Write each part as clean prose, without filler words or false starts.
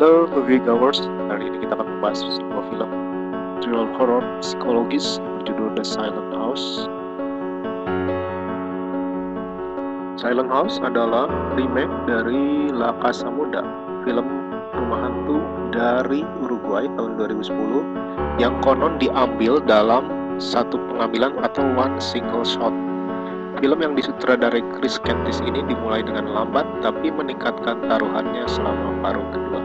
Halo moviegoers, hari ini kita akan membahas sebuah film thriller horror psikologis berjudul The Silent House. Silent House adalah remake dari La Casa Muda, film rumah hantu dari Uruguay tahun 2010 yang konon diambil dalam satu pengambilan atau one single shot. Film yang disutradarai Chris Kentis ini dimulai dengan lambat tapi meningkatkan taruhannya selama paruh kedua.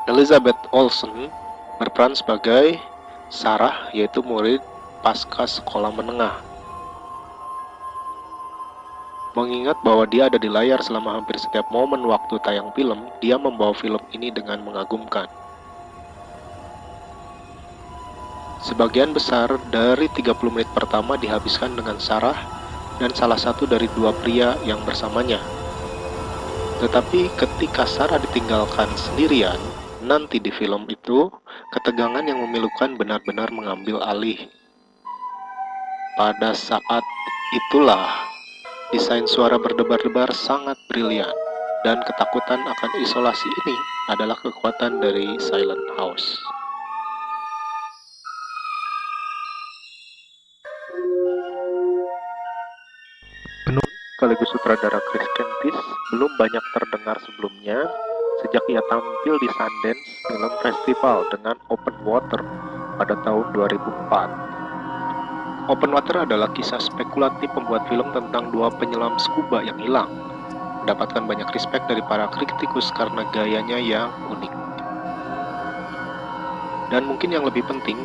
Elizabeth Olsen berperan sebagai Sarah, yaitu murid pasca sekolah menengah. Mengingat bahwa dia ada di layar selama hampir setiap momen waktu tayang film, dia membawa film ini dengan mengagumkan. Sebagian besar dari 30 menit pertama dihabiskan dengan Sarah dan salah satu dari dua pria yang bersamanya. Tetapi ketika Sarah ditinggalkan sendirian, nanti di film itu, ketegangan yang memilukan benar-benar mengambil alih. Pada saat itulah, desain suara berdebar-debar sangat brilian, dan ketakutan akan isolasi ini adalah kekuatan dari Silent House. Penulis sekaligus sutradara Chris Kentis belum banyak terdengar sebelumnya sejak ia tampil di Sundance Film Festival dengan Open Water pada tahun 2004. Open Water adalah kisah spekulatif pembuat film tentang dua penyelam scuba yang hilang. Mendapatkan banyak respect dari para kritikus karena gayanya yang unik. Dan mungkin yang lebih penting,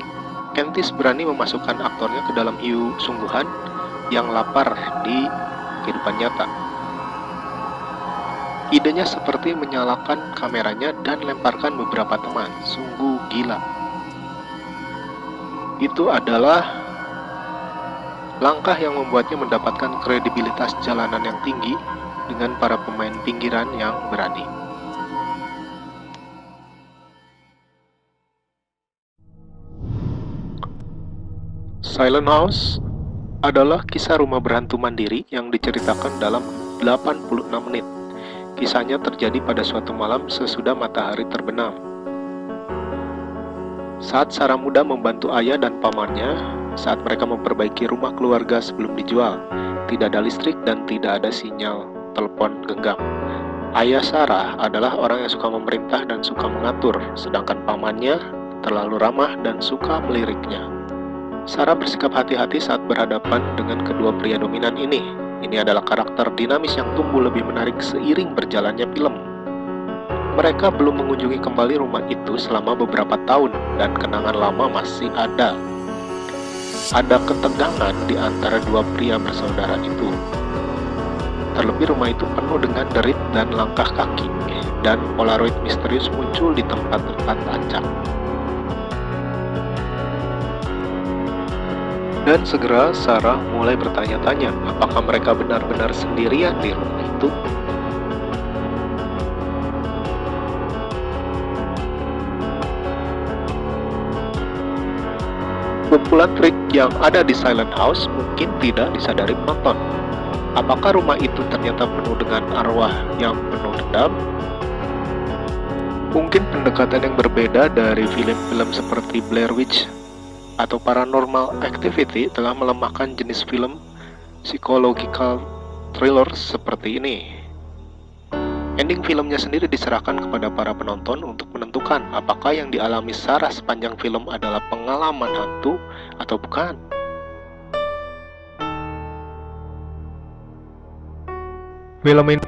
Kentis berani memasukkan aktornya ke dalam hiu sungguhan yang lapar di kehidupan nyata. Idenya seperti menyalakan kameranya dan lemparkan beberapa teman. Sungguh gila. Itu adalah langkah yang membuatnya mendapatkan kredibilitas jalanan yang tinggi dengan para pemain pinggiran yang berani. Silent House adalah kisah rumah berhantu mandiri yang diceritakan dalam 86 menit. Kisahnya terjadi pada suatu malam sesudah matahari terbenam. Saat Sarah muda membantu ayah dan pamannya, saat mereka memperbaiki rumah keluarga sebelum dijual, tidak ada listrik dan tidak ada sinyal telepon genggam. Ayah Sarah adalah orang yang suka memerintah dan suka mengatur, sedangkan pamannya terlalu ramah dan suka meliriknya. Sarah bersikap hati-hati saat berhadapan dengan kedua pria dominan ini. Ini adalah karakter dinamis yang tumbuh lebih menarik seiring berjalannya film. Mereka belum mengunjungi kembali rumah itu selama beberapa tahun dan kenangan lama masih ada. Ada ketegangan di antara dua pria bersaudara itu. Terlebih rumah itu penuh dengan derit dan langkah kaki, dan polaroid misterius muncul di tempat-tempat acak. Dan segera Sarah mulai bertanya-tanya, apakah mereka benar-benar sendirian di rumah itu? Kumpulan trik yang ada di Silent House mungkin tidak disadari penonton. Apakah rumah itu ternyata penuh dengan arwah yang penuh dendam? Mungkin pendekatan yang berbeda dari film-film seperti Blair Witch atau Paranormal Activity telah melemahkan jenis film psychological thriller seperti ini. Ending filmnya sendiri diserahkan kepada para penonton untuk menentukan apakah yang dialami Sarah sepanjang film adalah pengalaman hantu atau bukan. Film ini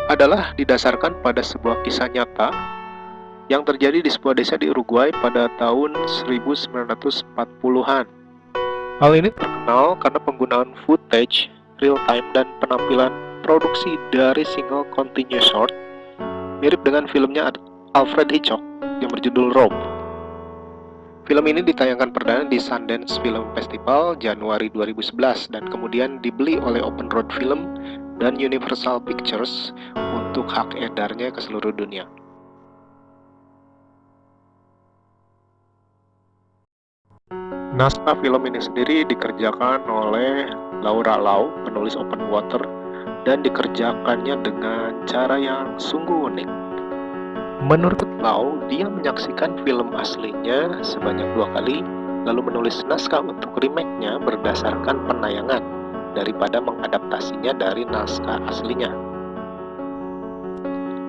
adalah didasarkan pada sebuah kisah nyata yang terjadi di sebuah desa di Uruguay pada tahun 1940-an. Hal ini terkenal karena penggunaan footage real time dan penampilan produksi dari single continuous shot mirip dengan filmnya Alfred Hitchcock yang berjudul Rope. Film ini ditayangkan perdana di Sundance Film Festival Januari 2011 dan kemudian dibeli oleh Open Road Film dan Universal Pictures untuk hak edarnya ke seluruh dunia. Naskah film ini sendiri dikerjakan oleh Laura Lau, penulis Open Water, dan dikerjakannya dengan cara yang sungguh unik. Menurut Lau, dia menyaksikan film aslinya sebanyak 2 kali, lalu menulis naskah untuk remake-nya berdasarkan penayangan, daripada mengadaptasinya dari naskah aslinya.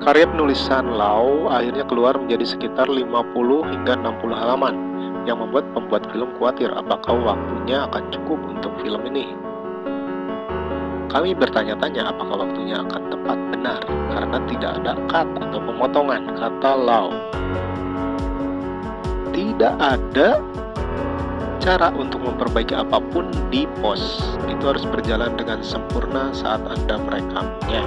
Karya penulisan Lau akhirnya keluar menjadi sekitar 50 hingga 60 halaman, yang membuat pembuat film khawatir apakah waktunya akan cukup untuk film ini. Kami bertanya-tanya apakah waktunya akan tepat benar, karena tidak ada cut atau pemotongan, kata Lau. Tidak ada cara untuk memperbaiki apapun di pos. Itu harus berjalan dengan sempurna saat Anda merekamnya.